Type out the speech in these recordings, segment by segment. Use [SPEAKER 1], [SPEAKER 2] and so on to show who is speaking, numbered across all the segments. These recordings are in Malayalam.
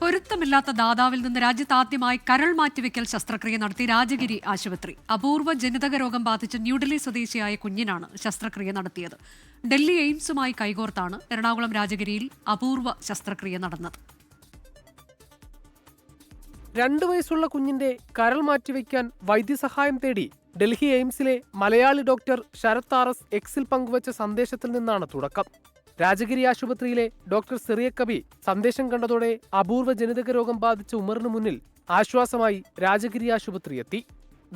[SPEAKER 1] പൊരുത്തമില്ലാത്ത ദാതാവിൽ നിന്ന് രാജ്യത്താദ്യമായി കരൾ മാറ്റിവെക്കൽ ശസ്ത്രക്രിയ നടത്തി രാജഗിരി ആശുപത്രി. അപൂർവ ജനിതക രോഗം ബാധിച്ച ന്യൂഡൽഹി സ്വദേശിയായ കുഞ്ഞിനാണ് ശസ്ത്രക്രിയ നടത്തിയത്. ഡൽഹി എയിംസുമായി കൈകോർത്താണ് എറണാകുളം രാജഗിരിയിൽ അപൂർവ ശസ്ത്രക്രിയ നടന്നത്.
[SPEAKER 2] 2 വയസ്സുള്ള കുഞ്ഞിന്റെ കരൾ മാറ്റിവെക്കാൻ വൈദ്യസഹായം തേടി ഡൽഹി എയിംസിലെ മലയാളി ഡോക്ടർ ശരത് RS എക്സിൽ പങ്കുവച്ച സന്ദേശത്തിൽ നിന്നാണ് തുടക്കം. രാജഗിരി ആശുപത്രിയിലെ ഡോക്ടർ സിറിയ കബി സന്ദേശം കണ്ടതോടെ അപൂർവ ജനിതക രോഗം ബാധിച്ച ഉമറിന് മുന്നിൽ ആശ്വാസമായി രാജഗിരി ആശുപത്രി എത്തി.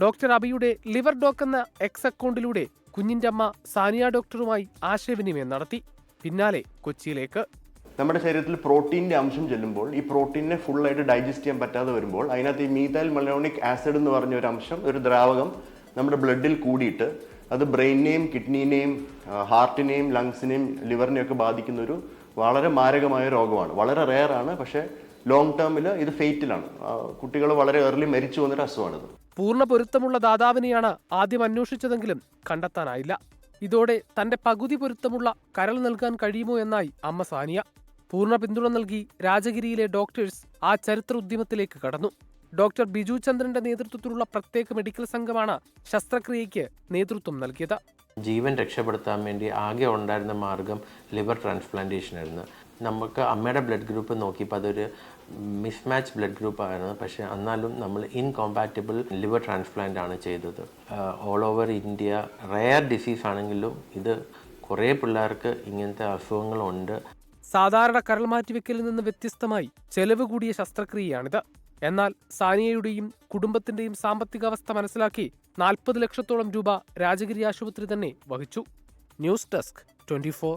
[SPEAKER 2] ഡോക്ടർ അബിയുടെ ലിവർ ഡോക്ക് എന്ന എക്സ് അക്കൗണ്ടിലൂടെ കുഞ്ഞിന്റെ അമ്മ സാനിയ ഡോക്ടറുമായി ആശയവിനിമയം നടത്തി. പിന്നാലെ കൊച്ചിയിലേക്ക്.
[SPEAKER 3] നമ്മുടെ ശരീരത്തിൽ പ്രോട്ടീൻ്റെ അംശം ചെല്ലുമ്പോൾ ഈ പ്രോട്ടീനെ ഫുള്ളായിട്ട് ഡൈജസ്റ്റ് ചെയ്യാൻ പറ്റാതെ വരുമ്പോൾ അതിനകത്ത് ഈ മീഥൈൽ മലനോണിക് ആസിഡ് എന്ന് പറഞ്ഞ ഒരു അംശം, ഒരു ദ്രാവകം നമ്മുടെ ബ്ലഡിൽ കൂടിയിട്ട് അത് ബ്രെയിനിനെയും കിഡ്നിനെയും ഹാർട്ടിനെയും ലങ്സിനെയും ലിവറിനെയും ഒക്കെ ബാധിക്കുന്ന ഒരു വളരെ മാരകമായ രോഗമാണ്. വളരെ റെയർ ആണ്, പക്ഷേ ലോങ് ടേമിൽ ഇത് ഫെയ്റ്റലാണ്. കുട്ടികൾ വളരെ ഏർലി മരിച്ചു വന്നൊരു അസുഖമാണിത്.
[SPEAKER 2] പൂർണ്ണ പൊരുത്തമുള്ള ദാതാവിനെയാണ് ആദ്യം അന്വേഷിച്ചതെങ്കിലും കണ്ടെത്താനായില്ല. ഇതോടെ തന്റെ പകുതി പൊരുത്തമുള്ള കരൾ നൽകാൻ കഴിയുമോ എന്നായി അമ്മ സാനിയ. പൂർണ്ണ പിന്തുണ നൽകി രാജഗിരിയിലെ ഡോക്ടേഴ്സ് ആ ചരിത്ര ഉദ്യമത്തിലേക്ക് കടന്നു. ഡോക്ടർ ബിജു ചന്ദ്രന്റെ നേതൃത്വത്തിലുള്ള പ്രത്യേക മെഡിക്കൽ സംഘമാണ് ശസ്ത്രക്രിയയ്ക്ക് നേതൃത്വം നൽകിയത്.
[SPEAKER 4] ജീവൻ രക്ഷപ്പെടുത്താൻ വേണ്ടി ആകെ ഉണ്ടായിരുന്ന മാർഗം ലിവർ ട്രാൻസ്പ്ലാന്റേഷൻ ആയിരുന്നു. നമുക്ക് അമ്മയുടെ ബ്ലഡ് ഗ്രൂപ്പ് നോക്കിയപ്പോൾ അതൊരു മിസ്മാച്ച് ബ്ലഡ് ഗ്രൂപ്പ് ആയിരുന്നു. പക്ഷേ എന്നാലും നമ്മൾ ഇൻകോമ്പാറ്റബിൾ ലിവർ ട്രാൻസ്പ്ലാന്റ് ആണ് ചെയ്തത്. All over India rare disease ആണെങ്കിലും ഇത് കുറേ പിള്ളേർക്ക് ഇങ്ങനത്തെ അസുഖങ്ങളുണ്ട്.
[SPEAKER 2] സാധാരണ കരൾ മാറ്റിവെക്കലിൽ നിന്ന് വ്യത്യസ്തമായി ചെലവ് കൂടിയ ശസ്ത്രക്രിയയാണിത്. എന്നാൽ സാനിയയുടെയും കുടുംബത്തിന്റെയും സാമ്പത്തികാവസ്ഥ മനസ്സിലാക്കി 40 ലക്ഷത്തോളം രൂപ രാജഗിരി ആശുപത്രി തന്നെ വഹിച്ചു. News desk 24.